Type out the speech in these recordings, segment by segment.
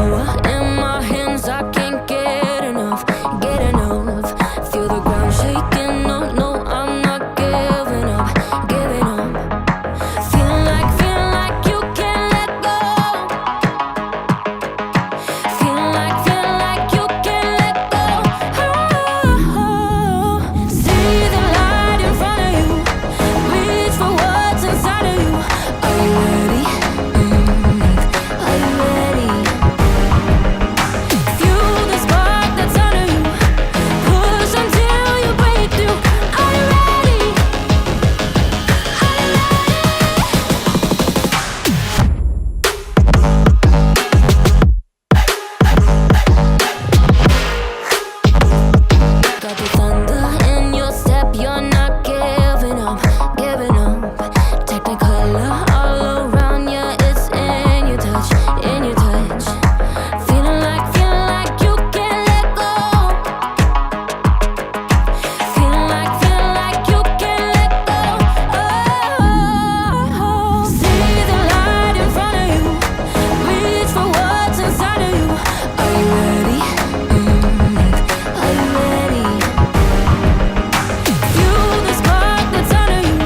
power in my hands, I can't get enough, get enough. Feel the ground shaking, no, no, I'm not giving up, giving up. Feeling like you can't let go. Feeling like you can't let go. Oh, see the light in front of you, reach for what's inside of you. Are you ready? Are you ready? Fuel the spark that's under you, push until you break through. Are you ready? Are you Got the thunder in your step, you're not giving up, giving up. Technicolor all around, yeah, it's in your touch, in your touch. Feeling like you can't let go. Feeling like you can't let go. Oh, see the light in front of you, reach for what's inside of you. Are you ready? Are you ready? Fuel the spark that's under you,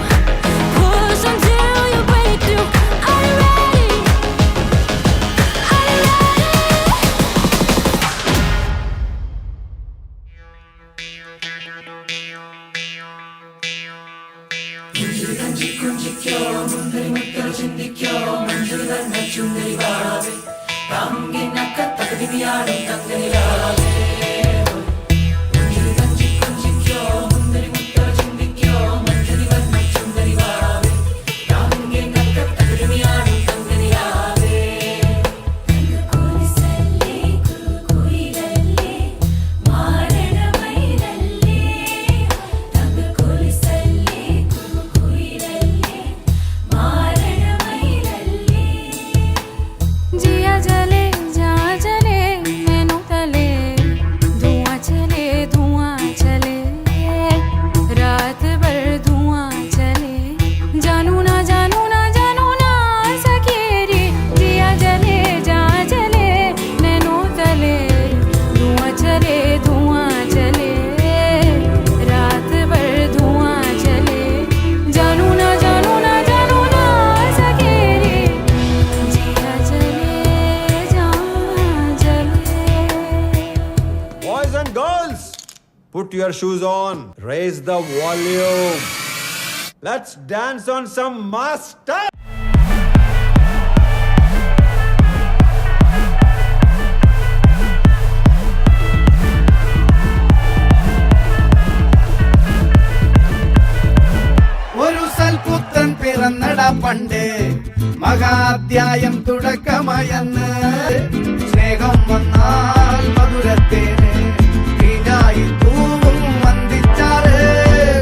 push until you break through. Are you ready? Are you जिया जले जा जले मैनू तले, धुआं चले रात भर धुआं चले, जानू ना सकेरी। जिया जले जा जले मैनू तले, धुआं चले रात भर धुआं चले, जानू ना सकेरी। जिया जले जा जले। Boys and girls, put your shoes on, raise the volume. Let's dance on some master. ഒരു സൽപുത്രൻ പിറന്നടാ പണ്ട്, മഹാധ്യായം തുടക്കമയന്ന്. സ്നേഹം വന്നാൽ മധുരത്തേന് തീനായി തൂവും വന്ദിച്ചാറ്.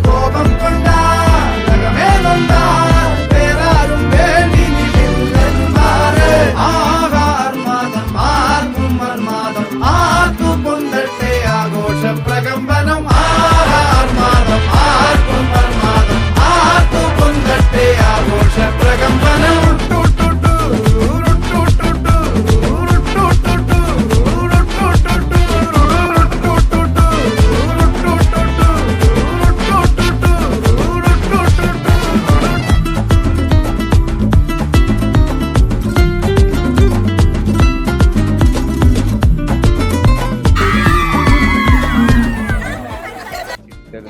കോപം കൊണ്ടാൽ നഖമേ നൊന്താൽ വേറാരും വേണ്ടി നിന്നില്ലെന്നാറ്. ആഹാർമാദം ആർക്കും മർമാദം ആർക്കു പൊന്തട്ടെ ആഘോഷ പ്രകമ്പനം. ആഹാർമാദം ആർക്കും മർമാദം ആർക്കു പൊന്തട്ടെ ആഘോഷ പ്രകമ്പനം.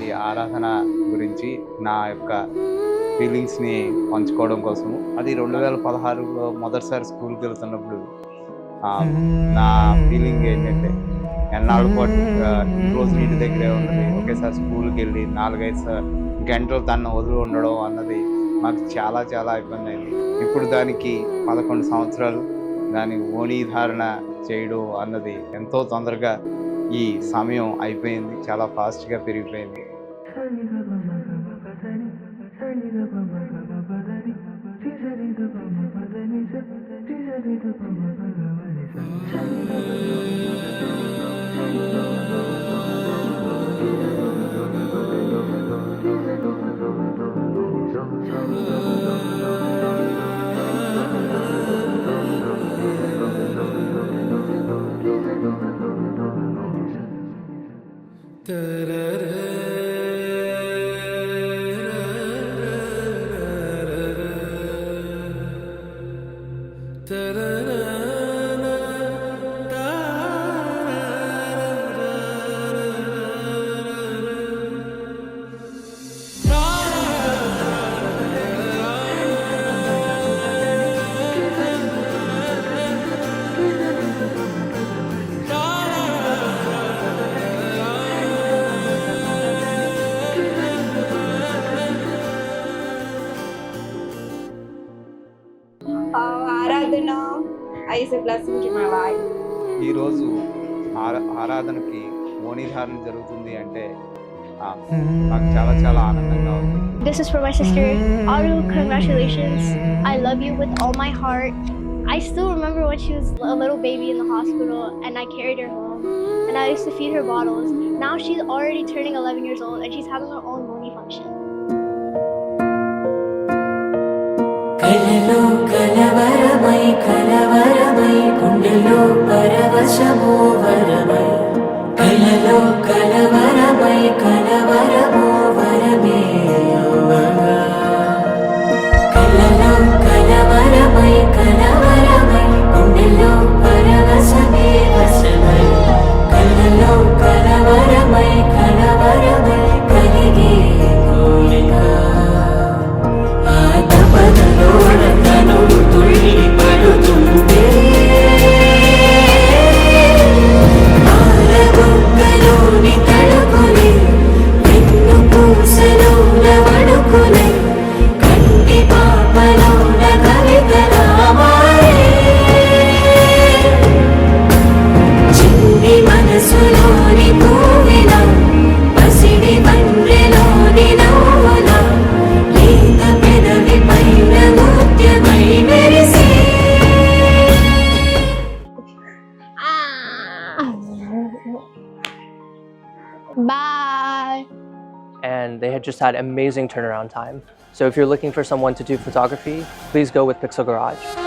ఈ ఆరాధన గురించి నా యొక్క ఫీలింగ్స్ని పంచుకోవడం కోసము, అది 2016లో మొదటిసారి స్కూల్కి వెళ్తున్నప్పుడు నా ఫీలింగ్ ఏంటంటే, ఎన్నాళ్ళ పాటు రోజు ఇంటి దగ్గరే ఉన్నది, ఒకేసారి స్కూల్కి వెళ్ళి 4-5 గంటలు తను వదిలి ఉండడం అన్నది మాకు చాలా చాలా ఇబ్బంది అయింది. ఇప్పుడు దానికి 11 సంవత్సరాలు దాని ఓణీధారణ చేయడం అన్నది ఎంతో తొందరగా ఈ సమయం అయిపోయింది, చాలా ఫాస్ట్గా పెరిగిపోయింది. Aradhana is a blessing to my life. ఈరోజు ఆరాధనకి మోనిధారణ జరుగుతుంది అంటే నాకు చాలా చాలా ఆనందంగా ఉంది. This is for my sister. Aru, congratulations. I love you with all my heart. I still remember when she was a little baby in the hospital and I carried her home and I used to feed her bottles. Now she's already turning 11 years old and she's having her own Moni function. కలలో కలవరమై కలవరమై గుండెలో పరవశమో వరమై కలలో కలవరమై కలవరమో వరమే యోవగా కలలో కలవరమై కలవరమై గుండెలో పరవశమే వశమై కలలో కలవరమై కలవరమై కలిగే కోరిక మనసులోని పూవిన పసిడి బండ్రెలోని నవ్వుల లేత పెదవి పైన ముత్యమై మెరిసే. Bye. And they had just had amazing turnaround time. So if you're looking for someone to do photography, please go with Pixel Garage.